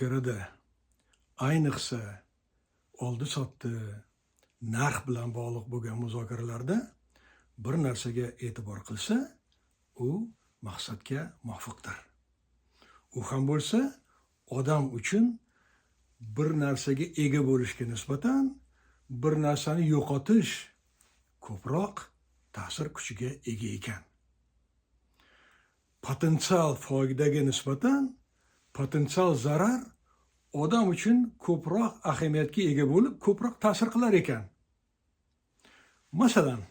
muzokarada, ayniqsa oldi sotdi, narx bilan bog'liq bo'lgan muzokaralarda bir narsaga e'tibor qilsa, u maqsadga muvofiqdir. U ham bo'lsa, odam uchun bir narsaga ega bo'lishga nisbatan bir narsani yo'qotish ko'proq ta'sir kuchiga ega ekan. Potensial foydaga nisbatan potensial zarar odam uchun ko'proq ahamiyatga ega bo'lib, ko'proq ta'sir qilar ekan. Masalan,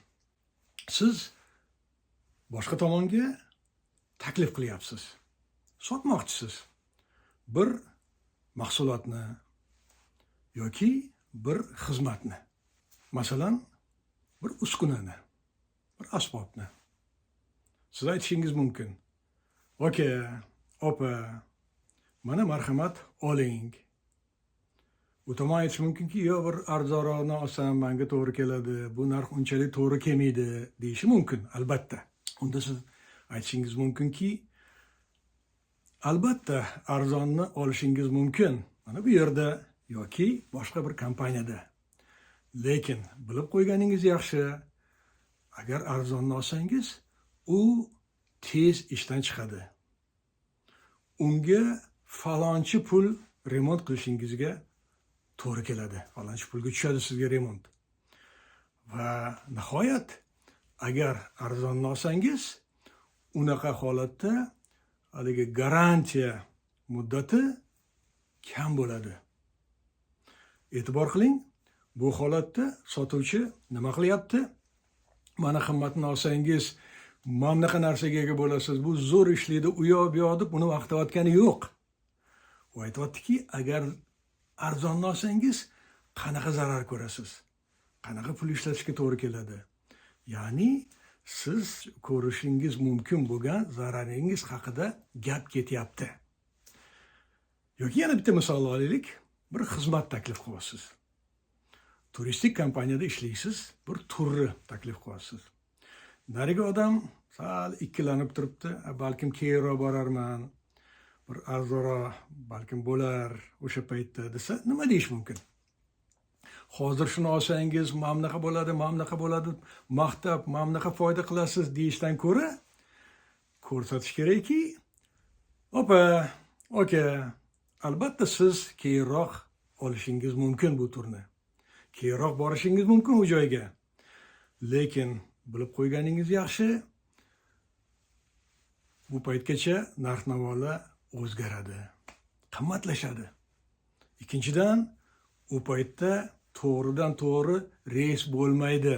siz boshqa tomonga taklif qilyapsiz. Sotmoqchisiz. Bir mahsulotni yoki bir xizmatni. Masalan, bir uskunani, bir asbobni. Siz aytishingiz mumkin. Aka, opa, mana marhamat oling. U tomon aytish mumkinki, yo bir arzonroqni olsam menga to'g'ri keladi, bu narx unchalik to'g'ri kelmaydi deyishi mumkin, albatta. Unda siz aytishingiz mumkinki, albatta arzonni olishingiz mumkin. Mana bu yerda yoki boshqa bir kompaniyada. Lekin bilib qo'yganingiz yaxshi, agar arzonni olsangiz, u tez ishdan chiqadi. Unga falonchi pul remont qilishingizga to'g'ri keladi. Falonchi pulga tushadi sizga remont. Va nihoyat, agar arzonni olsangiz, unaqa holatda haligi garantiya muddati kam bo'ladi. E'tibor qiling, bu holatda sotuvchi nima qilyapti? Mana qimmatini olsangiz, mana bunaqa narsaga ega bo'lasiz. Bu zo'r ishlaydi, u yoq bu yoq deb uni vaqtayotgani yo'q. U aytayaptiki, agar arzonni olsangiz, qanaqa zarar ko'rasiz? Qanaqa pul ishlatishga to'g'ri keladi? Ya'ni siz ko'rishingiz mumkin bo'lgan zararingiz haqida gap ketyapti. Yoki yana bitta misol olaylik. Bir xizmat taklif qilyapsiz. Turistik kompaniyada ishlaysiz, bir turni taklif qilyapsiz. Narigi odam sal ikkilanib turibdi, balkim keyinroq borarman, bir arzonroq balkim bo'lar o'sha paytda desa, nima deyish mumkin? Hozir shuni olsangiz, mana bunaqa bo'ladi, mana bunaqa bo'ladi, maqtab, mana bunaqa foyda qilasiz deyishdan ko'ra, ko'rsatish kerakki, opa, aka, albatta siz keyinroq olishingiz mumkin bu turni. Keyinroq borishingiz mumkin u joyga. Lekin bilib qo'yganingiz yaxshi, bu paytgacha narx-navolar o'zgaradi, qimmatlashadi. Ikkinchidan, u paytda to'g'ridan to'g'ri reys bo'lmaydi.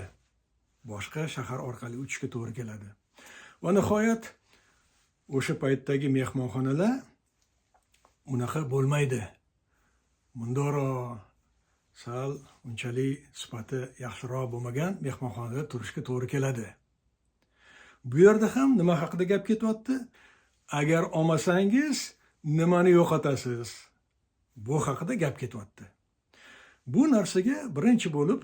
Boshqa shahar orqali uchishga to'g'ri keladi. Va nihoyat, o'sha paytdagi mehmonxonalar unaqa bo'lmaydi. Mundoro sal unchalik sifati yaxshiroq bo'lmagan mehmonxonada turishga to'g'ri keladi. Bu yerda ham nima haqida gap ketyapti? Agar olmasangiz, nimani yo'qotasiz? Bu haqida gap ketyapti. Bu narsaga birinchi bo'lib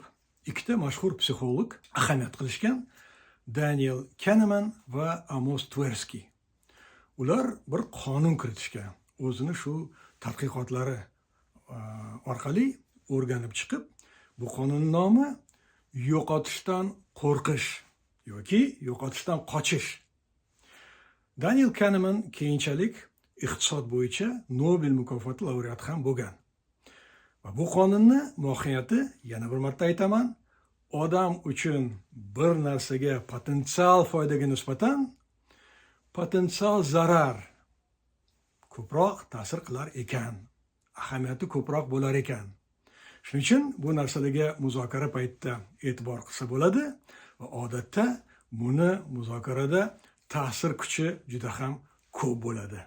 ikkita mashhur psixolog ahamiyat qilishgan, Daniel Kahneman va Amos Tversky. Ular bir qonun kiritishgan. O'zini shu tadqiqotlari orqali o'rganib chiqib, bu qonunning nomi yo'qotishdan qo'rqish yoki yo'qotishdan qochish. Daniel Kahneman keyinchalik iqtisod bo'yicha Nobel mukofoti laureati ham bo'lgan. Va bu qonunning mohiyati, yana bir marta aytaman, odam uchun bir narsaga potensial foydaga nisbatan potensial zarar ko'proq ta'sir qilar ekan, ahamiyati ko'proq bo'lar ekan. Shuning uchun bu narsalarga muzokara paytida e'tibor qilsa bo'ladi va odatda buni muzokarada ta'sir kuchi juda ham ko'p bo'ladi.